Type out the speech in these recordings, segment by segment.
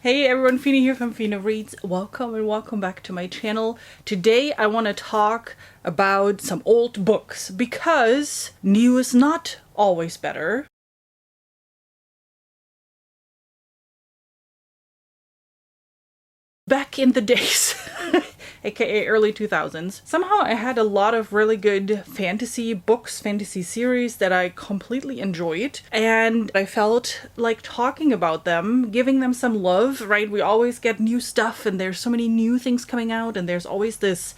Hey everyone, Fina here from Fina Reads. Welcome and welcome back to my channel. Today I want to talk about some old books because new is not always better. Back in the days, aka early 2000s, somehow I had a lot of really good fantasy books, fantasy series that I completely enjoyed, and I felt like talking about them, giving them some love, right? We always get new stuff and there's so many new things coming out and there's always this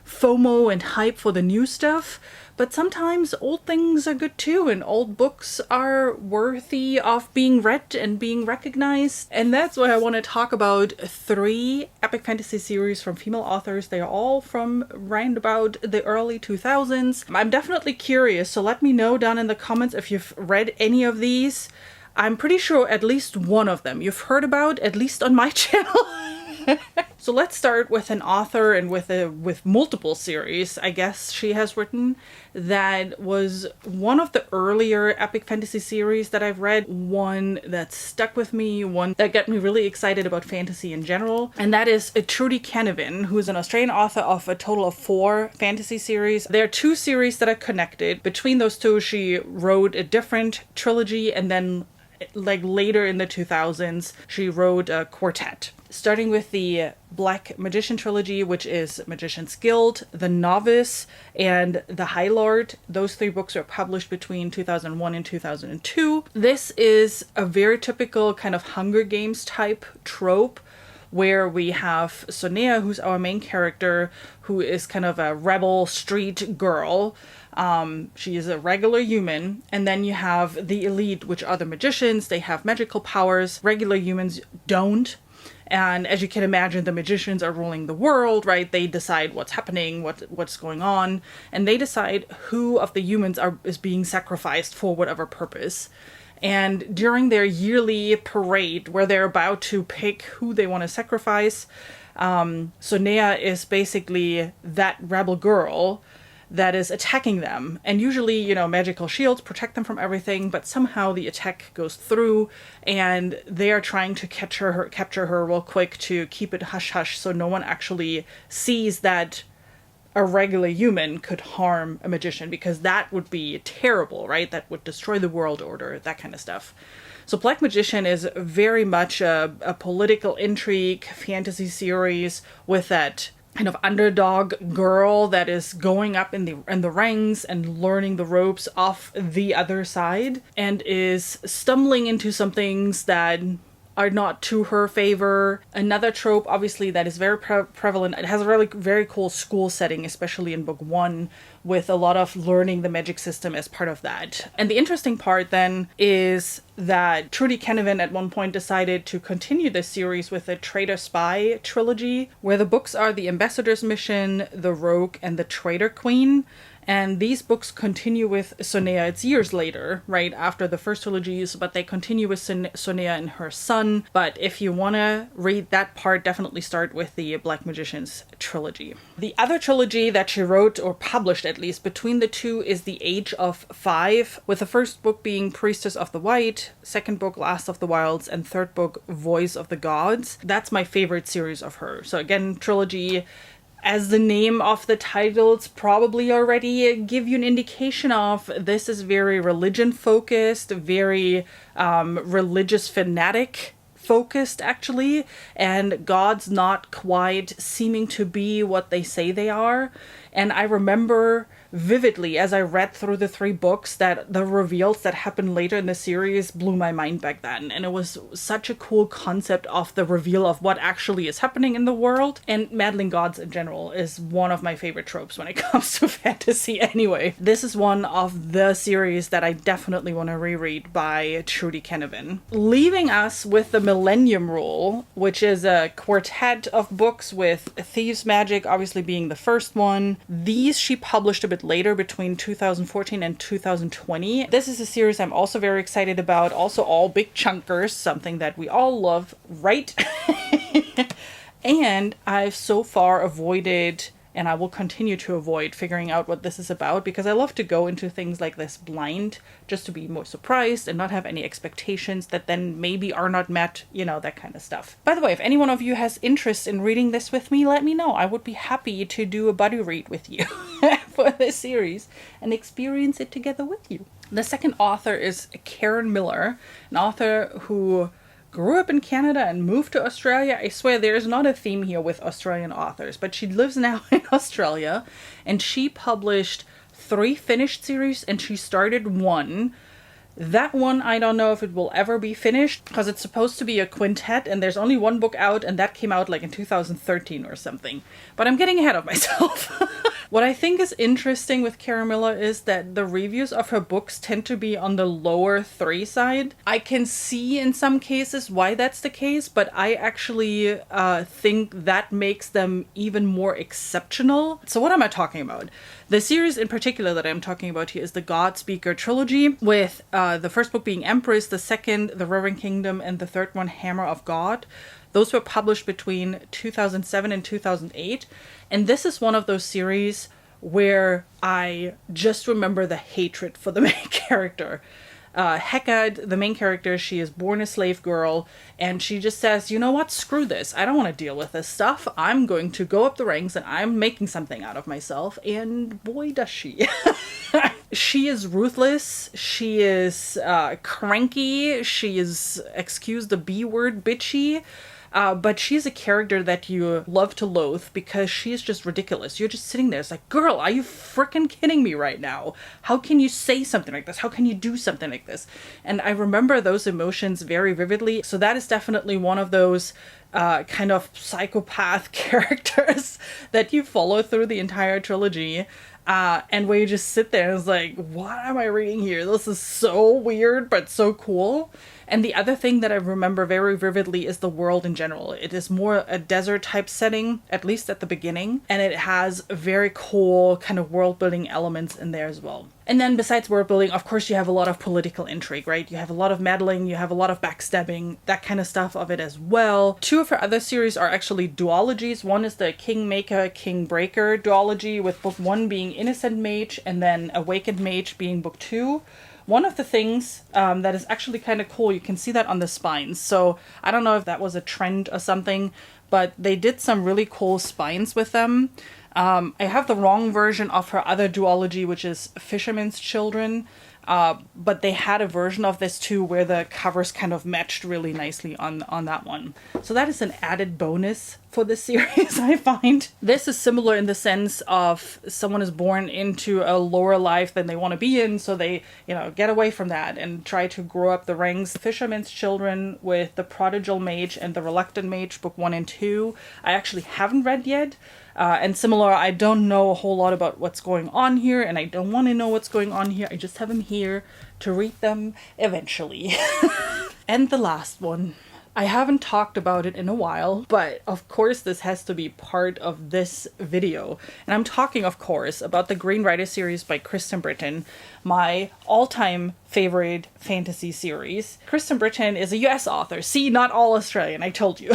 FOMO and hype for the new stuff. But sometimes old things are good too, and old books are worthy of being read and being recognized. And that's why I want to talk about 3 epic fantasy series from female authors. They are all from round about the early 2000s. I'm definitely curious, so let me know down in the comments if you've read any of these. I'm pretty sure at least one of them you've heard about, at least on my channel. So let's start with an author and with multiple series, I guess she has written, that was one of the earlier epic fantasy series that I've read, one that stuck with me, one that got me really excited about fantasy in general, and that is Trudi Caravan, who is an Australian author of a total of 4 fantasy series. There are 2 series that are connected. Between those 2, she wrote a different trilogy, and then like later in the 2000s, she wrote a quartet. Starting with the Black Magician trilogy, which is Magician's Guild, The Novice, and The High Lord. Those 3 books were published between 2001 and 2002. This is a very typical kind of Hunger Games type trope, where we have Sonea, who's our main character, who is kind of a rebel street girl. She is a regular human, and then you have the elite, which are the magicians. They have magical powers. Regular humans don't. And as you can imagine, the magicians are ruling the world, right? They decide what's happening, what's going on, and they decide who of the humans is being sacrificed for whatever purpose. And during their yearly parade, where they're about to pick who they want to sacrifice, Sonea is basically that rebel girl that is attacking them. And usually, you know, magical shields protect them from everything, but somehow the attack goes through and they are trying to capture her real quick to keep it hush-hush so no one actually sees that a regular human could harm a magician, because that would be terrible, right? That would destroy the world order, that kind of stuff. So Black Magician is very much a political intrigue fantasy series with that kind of underdog girl that is going up in the ranks and learning the ropes off the other side, and is stumbling into some things that are not to her favor. Another trope, obviously, that is very prevalent. It has a really very cool school setting, especially in book 1, with a lot of learning the magic system as part of that. And the interesting part then is that Trudi Caravan at one point decided to continue this series with a Traitor Spy trilogy, where the books are The Ambassador's Mission, The Rogue, and The Traitor Queen. And these books continue with Sonea. It's years later, right after the first trilogies, but they continue with Sonea and her son. But if you want to read that part, definitely start with the Black Magicians trilogy. The other trilogy that she wrote, or published at least, between the 2 is The Age of 5, with the first book being Priestess of the White, second book Last of the Wilds, and third book Voice of the Gods. That's my favorite series of her. So again, trilogy. As the name of the titles probably already give you an indication of, this is very religion focused, very religious fanatic focused actually, and gods not quite seeming to be what they say they are. And I remember vividly as I read through the 3 books that the reveals that happened later in the series blew my mind back then, and it was such a cool concept of the reveal of what actually is happening in the world. And meddling gods in general is one of my favorite tropes when it comes to fantasy anyway. This is one of the series that I definitely want to reread by Trudi Caravan. Leaving us with the Millennium Rule, which is a quartet of books with Thieves' Magic obviously being the first one. These she published a bit later, between 2014 and 2020. This is a series I'm also very excited about. Also all big chunkers, something that we all love, right? And I've so far avoided and I will continue to avoid figuring out what this is about, because I love to go into things like this blind, just to be more surprised and not have any expectations that then maybe are not met, you know, that kind of stuff. By the way, if any one of you has interest in reading this with me, let me know. I would be happy to do a buddy read with you for this series and experience it together with you. The second author is Karen Miller, an author who grew up in Canada and moved to Australia. I swear there is not a theme here with Australian authors, but she lives now in Australia, and she published 3 finished series and she started 1. That one, I don't know if it will ever be finished, because it's supposed to be a quintet and there's only 1 book out, and that came out like in 2013 or something. But I'm getting ahead of myself. What I think is interesting with Karen Miller is that the reviews of her books tend to be on the lower 3 side. I can see in some cases why that's the case, but I actually think that makes them even more exceptional. So what am I talking about? The series in particular that I'm talking about here is the God Speaker trilogy, with the first book being Empress, the second, The Reverend Kingdom, and the third one, Hammer of God. Those were published between 2007 and 2008. And this is one of those series where I just remember the hatred for the main character. Hecate, the main character, she is born a slave girl, and she just says, you know what, screw this. I don't want to deal with this stuff. I'm going to go up the ranks and I'm making something out of myself. And boy, does she. She is ruthless. She is cranky. She is, excuse the B word, bitchy. But she's a character that you love to loathe because she is just ridiculous. You're just sitting there. It's like, girl, are you freaking kidding me right now? How can you say something like this? How can you do something like this? And I remember those emotions very vividly. So that is definitely one of those kind of psychopath characters that you follow through the entire trilogy. And where you just sit there and it's like, what am I reading here? This is so weird, but so cool. And the other thing that I remember very vividly is the world in general. It is more a desert type setting, at least at the beginning. And it has very cool kind of world building elements in there as well. And then besides world building, of course, you have a lot of political intrigue, right? You have a lot of meddling, you have a lot of backstabbing, that kind of stuff of it as well. 2 of her other series are actually duologies. One is the Kingmaker, Kingbreaker duology, with book 1 being Innocent Mage and then Awakened Mage being book 2. One of the things that is actually kind of cool, you can see that on the spines. So I don't know if that was a trend or something, but they did some really cool spines with them. I have the wrong version of her other duology, which is Fisherman's Children. But they had a version of this too where the covers kind of matched really nicely on that one. So that is an added bonus for this series, I find. This is similar in the sense of someone is born into a lower life than they want to be in, so they, you know, get away from that and try to grow up the ranks. Fisherman's Children with the Prodigal Mage and the Reluctant Mage, book 1 and 2, I actually haven't read yet. And similar, I don't know a whole lot about what's going on here, and I don't want to know what's going on here. I just have them here to read them eventually. And the last one. I haven't talked about it in a while, but of course this has to be part of this video. And I'm talking, of course, about the Green Rider series by Kristen Britain, my all-time favorite fantasy series. Kristen Britain is a US author. See, not all Australian, I told you.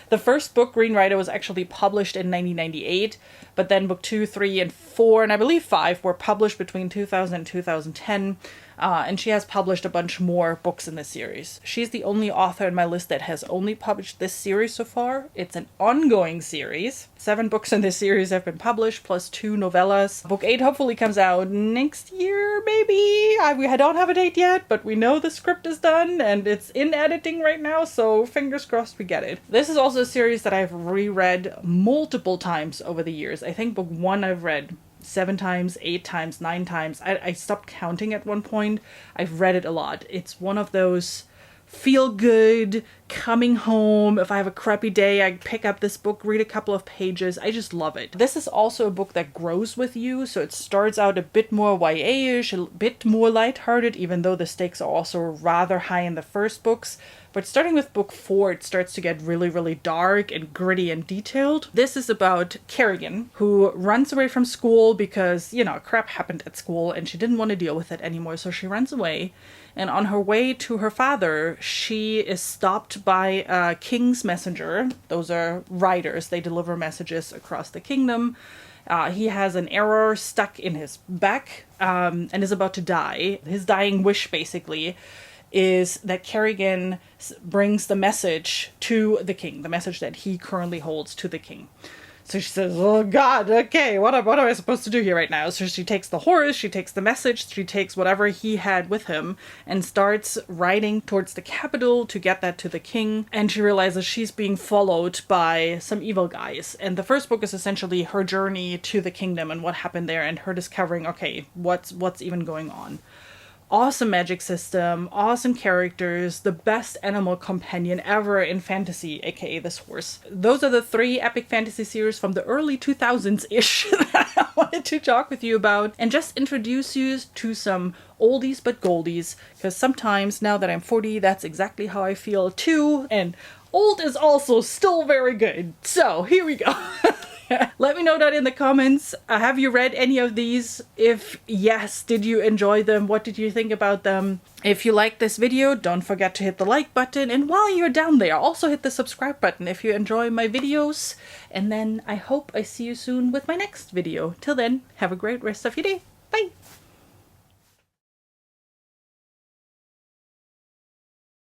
The first book, Green Rider, was actually published in 1998, but then book 2, 3, and 4, and I believe 5 were published between 2000 and 2010. And she has published a bunch more books in this series. She's the only author in my list that has only published this series so far. It's an ongoing series. 7 books in this series have been published, plus 2 novellas. Book 8 hopefully comes out next year, maybe? I don't have a date yet, but we know the script is done, and it's in editing right now, so fingers crossed we get it. This is also a series that I've reread multiple times over the years. I think book 1 I've read 7 times, 8 times, 9 times. I stopped counting at one point. I've read it a lot. It's one of those feel good, coming home. If I have a crappy day, I pick up this book, read a couple of pages. I just love it. This is also a book that grows with you. So it starts out a bit more YA-ish, a bit more lighthearted, even though the stakes are also rather high in the first books. But starting with book 4, it starts to get really, really dark and gritty and detailed. This is about Kerrigan, who runs away from school because, you know, crap happened at school and she didn't want to deal with it anymore. So she runs away. And on her way to her father, she is stopped by a king's messenger. Those are riders. They deliver messages across the kingdom. He has an arrow stuck in his back and is about to die. His dying wish, basically, is that Kerrigan brings the message to the king, the message that he currently holds to the king. So she says, oh God, okay, what am I supposed to do here right now? So she takes the horse, she takes the message, she takes whatever he had with him and starts riding towards the capital to get that to the king. And she realizes she's being followed by some evil guys. And the first book is essentially her journey to the kingdom and what happened there and her discovering, okay, what's even going on. Awesome magic system, awesome characters, the best animal companion ever in fantasy, aka this horse. Those are the 3 epic fantasy series from the early 2000s-ish that I wanted to talk with you about and just introduce you to some oldies but goldies, because sometimes now that I'm 40, that's exactly how I feel too, and old is also still very good. So here we go. Let me know that in the comments. Have you read any of these? If yes, did you enjoy them? What did you think about them? If you liked this video, don't forget to hit the like button. And while you're down there, also hit the subscribe button if you enjoy my videos. And then I hope I see you soon with my next video. Till then, have a great rest of your day. Bye!